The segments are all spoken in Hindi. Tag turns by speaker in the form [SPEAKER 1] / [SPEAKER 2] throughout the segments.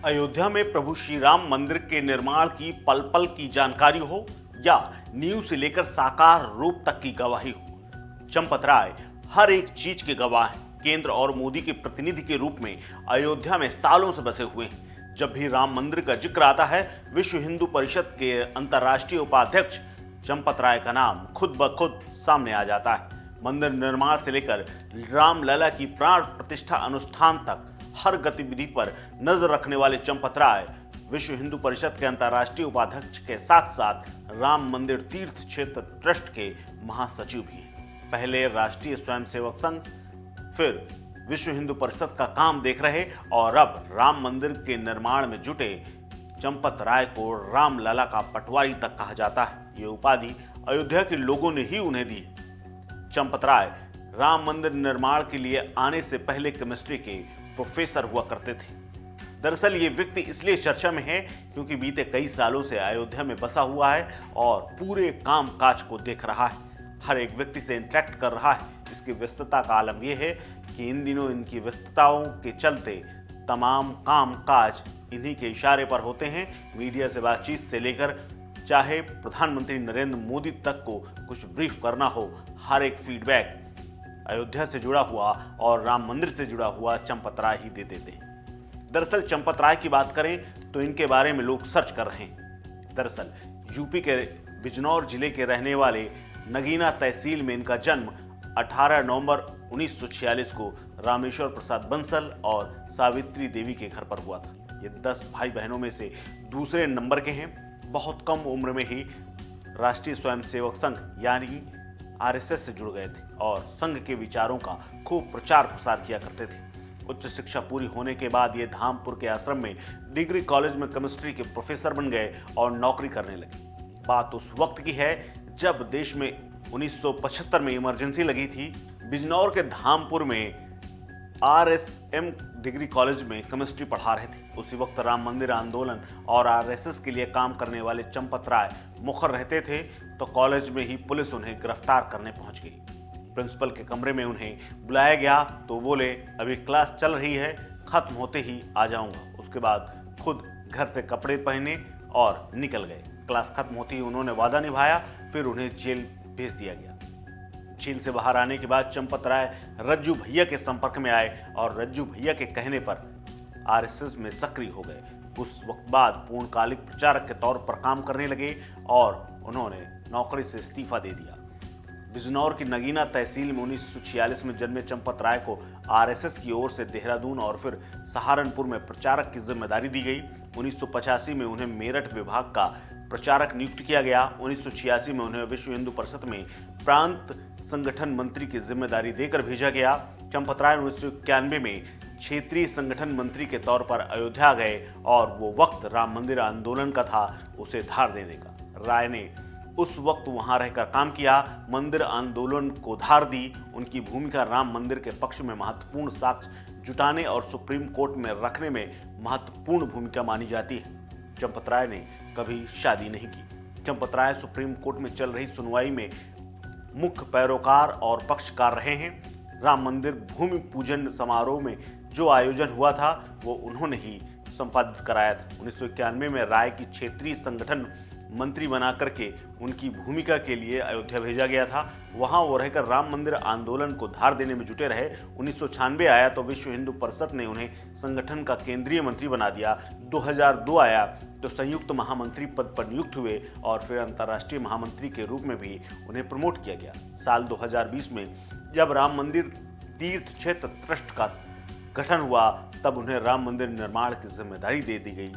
[SPEAKER 1] अयोध्या में प्रभु श्री राम मंदिर के निर्माण की पल पल की जानकारी हो या नींव से लेकर साकार रूप तक की गवाही हो, चंपत राय हर एक चीज के गवाह हैं। केंद्र और मोदी के प्रतिनिधि के रूप में अयोध्या में सालों से बसे हुए हैं। जब भी राम मंदिर का जिक्र आता है, विश्व हिंदू परिषद के अंतर्राष्ट्रीय उपाध्यक्ष चंपत राय का नाम खुद ब खुद सामने आ जाता है। मंदिर निर्माण से लेकर रामलला की प्राण प्रतिष्ठा अनुष्ठान तक हर गतिविधि पर नजर रखने वाले चंपत राय विश्व हिंदू परिषद के अंतर्राष्ट्रीय उपाध्यक्ष के साथ साथ राम मंदिर तीर्थ क्षेत्र ट्रस्ट के महासचिव भी हैं। पहले राष्ट्रीय स्वयंसेवक संघ, फिर विश्व हिंदू परिषद का काम देख रहे और अब राम मंदिर के निर्माण में जुटे चंपत राय को रामलला का पटवारी तक कहा जाता है। ये उपाधि अयोध्या के लोगों ने ही उन्हें दी है। चंपत राय राम मंदिर निर्माण के लिए आने से पहले केमिस्ट्री के प्रोफेसर हुआ करते थे। दरअसल ये व्यक्ति इसलिए चर्चा में है क्योंकि बीते कई सालों से अयोध्या में बसा हुआ है और पूरे काम काज को देख रहा है, हर एक व्यक्ति से इंटरेक्ट कर रहा है। इसकी व्यस्तता का आलम यह है कि इन दिनों इनकी व्यस्तताओं के चलते तमाम काम काज इन्हीं के इशारे पर होते हैं। मीडिया से बातचीत से लेकर चाहे प्रधानमंत्री नरेंद्र मोदी तक को कुछ ब्रीफ करना हो, हर एक फीडबैक अयोध्या से जुड़ा हुआ और राम मंदिर से जुड़ा हुआ चंपत राय ही दे देते हैं। दरअसल चंपत राय की बात करें तो इनके बारे में लोग सर्च कर रहे हैं। दरअसल यूपी के बिजनौर जिले के रहने वाले नगीना तहसील में इनका जन्म 18 नवंबर 1946 को रामेश्वर प्रसाद बंसल और सावित्री देवी के घर पर हुआ था। ये 10 भाई बहनों में से दूसरे नंबर के हैं। बहुत कम उम्र में ही राष्ट्रीय स्वयंसेवक संघ यानी आरएसएस से जुड़ गए थे और संघ के विचारों का खूब प्रचार प्रसार किया करते थे। उच्च शिक्षा पूरी होने के बाद ये धामपुर के आश्रम में डिग्री कॉलेज में केमिस्ट्री के प्रोफेसर बन गए और नौकरी करने लगे। बात उस वक्त की है जब देश में 1975 में इमरजेंसी लगी थी। बिजनौर के धामपुर में आरएसएम डिग्री कॉलेज में केमिस्ट्री पढ़ा रहे थे। उसी वक्त राम मंदिर आंदोलन और आरएसएस के लिए काम करने वाले चंपत राय मुखर रहते थे तो कॉलेज में ही पुलिस उन्हें गिरफ्तार करने पहुंच गई। प्रिंसिपल के कमरे में उन्हें बुलाया गया तो बोले, अभी क्लास चल रही है, खत्म होते ही आ जाऊंगा। उसके बाद खुद घर से कपड़े पहने और निकल गए। क्लास खत्म होते ही उन्होंने वादा निभाया, फिर उन्हें जेल भेज दिया गया। जेल से बाहर आने के बाद चंपत राय रज्जू भैया के संपर्क में आए और रज्जू भैया के कहने पर आरएसएस में सक्रिय हो गए। उस वक्त बाद पूर्णकालिक प्रचारक के तौर पर काम करने लगे और उन्होंने नौकरी से इस्तीफा दे दिया। बिजनौर की नगीना तहसील में 1946 में जन्मे चंपत राय को आरएसएस की ओर से देहरादून और फिर सहारनपुर में प्रचारक की जिम्मेदारी दी गई। 1985 में उन्हें मेरठ विभाग का प्रचारक नियुक्त किया गया। 1986 में उन्हें विश्व हिंदू परिषद में प्रांत संगठन मंत्री की जिम्मेदारी देकर भेजा गया। चंपत राय 1991 में क्षेत्रीय संगठन मंत्री के तौर पर अयोध्या गए और वो वक्त राम मंदिर आंदोलन का था उसे धार देने का। राय ने उस वक्त वहां रहकर काम किया, मंदिर आंदोलन को धार दी। उनकी भूमिका राम मंदिर के पक्ष में महत्वपूर्ण साक्ष्य जुटाने और सुप्रीम कोर्ट में रखने में महत्वपूर्ण भूमिका मानी जाती है। चंपत राय ने कभी शादी नहीं की। चंपत राय सुप्रीम कोर्ट में चल रही सुनवाई में मुख्य पैरोकार और पक्षकार रहे हैं। राम मंदिर भूमि पूजन समारोह में जो आयोजन हुआ था वो उन्होंने ही संपादित कराया था। 1991 में राय की क्षेत्रीय संगठन मंत्री बना करके उनकी भूमिका के लिए अयोध्या भेजा गया था। वहां वो रहकर राम मंदिर आंदोलन को धार देने में जुटे रहे। 1996 आया तो विश्व हिंदू परिषद ने उन्हें संगठन का केंद्रीय मंत्री बना दिया। 2002 आया तो संयुक्त महामंत्री पद पर नियुक्त हुए और फिर अंतर्राष्ट्रीय महामंत्री के रूप में भी उन्हें प्रमोट किया गया। साल 2020 में जब राम मंदिर तीर्थ क्षेत्र ट्रस्ट का गठन हुआ तब उन्हें राम मंदिर निर्माण की जिम्मेदारी दे दी गई।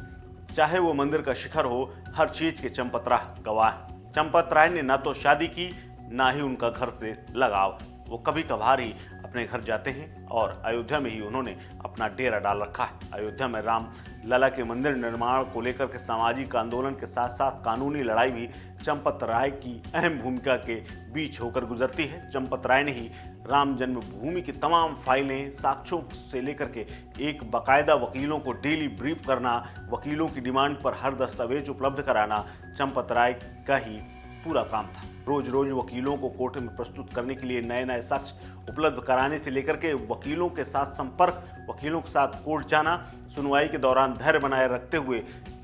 [SPEAKER 1] चाहे वो मंदिर का शिखर हो, हर चीज के चंपत राय गवाह। चंपत राय ने ना तो शादी की ना ही उनका घर से लगाव। वो कभी कभार ही अपने घर जाते हैं और अयोध्या में ही उन्होंने अपना डेरा डाल रखा है। अयोध्या में राम लला के मंदिर निर्माण को लेकर के सामाजिक आंदोलन के साथ साथ कानूनी लड़ाई भी चंपत राय की अहम भूमिका के बीच होकर गुजरती है। चंपत राय ने ही राम जन्मभूमि की तमाम फाइलें, साक्ष्यों से लेकर के एक बाकायदा वकीलों को डेली ब्रीफ करना, वकीलों की डिमांड पर हर दस्तावेज उपलब्ध कराना चंपत राय का ही पूरा काम था। रोज रोज वकीलों को कोर्ट में प्रस्तुत करने के लिए नए नए साक्ष्य उपलब्ध कराने से लेकर के वकीलों के साथ संपर्क, वकीलों के साथ कोर्ट जाना, सुनवाई के दौरान धैर्य बनाए रखते हुए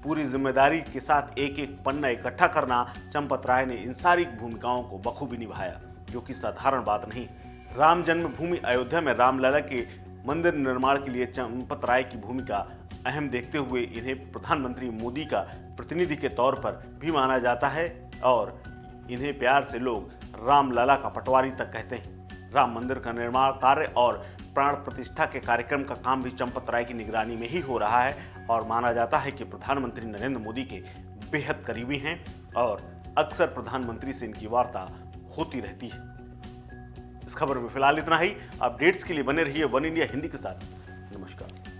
[SPEAKER 1] पूरी जिम्मेदारी के साथ एक एक पन्ना इकट्ठा करना, चंपत राय ने इन सारी भूमिकाओं को बखूबी निभाया, जो कि साधारण बात नहीं। राम जन्मभूमि अयोध्या में रामलला के मंदिर निर्माण के लिए चंपत राय की भूमिका अहम देखते हुए इन्हें प्रधानमंत्री मोदी का प्रतिनिधि के तौर पर भी माना जाता है और इन्हें प्यार से लोग रामलला का पटवारी तक कहते हैं। राम मंदिर का निर्माण कार्य और प्राण प्रतिष्ठा के कार्यक्रम का काम भी चंपत राय की निगरानी में ही हो रहा है और माना जाता है कि प्रधानमंत्री नरेंद्र मोदी के बेहद करीबी हैं और अक्सर प्रधानमंत्री से इनकी वार्ता होती रहती है। इस खबर में फिलहाल इतना ही। अपडेट्स के लिए बने रहिए वन इंडिया हिंदी के साथ।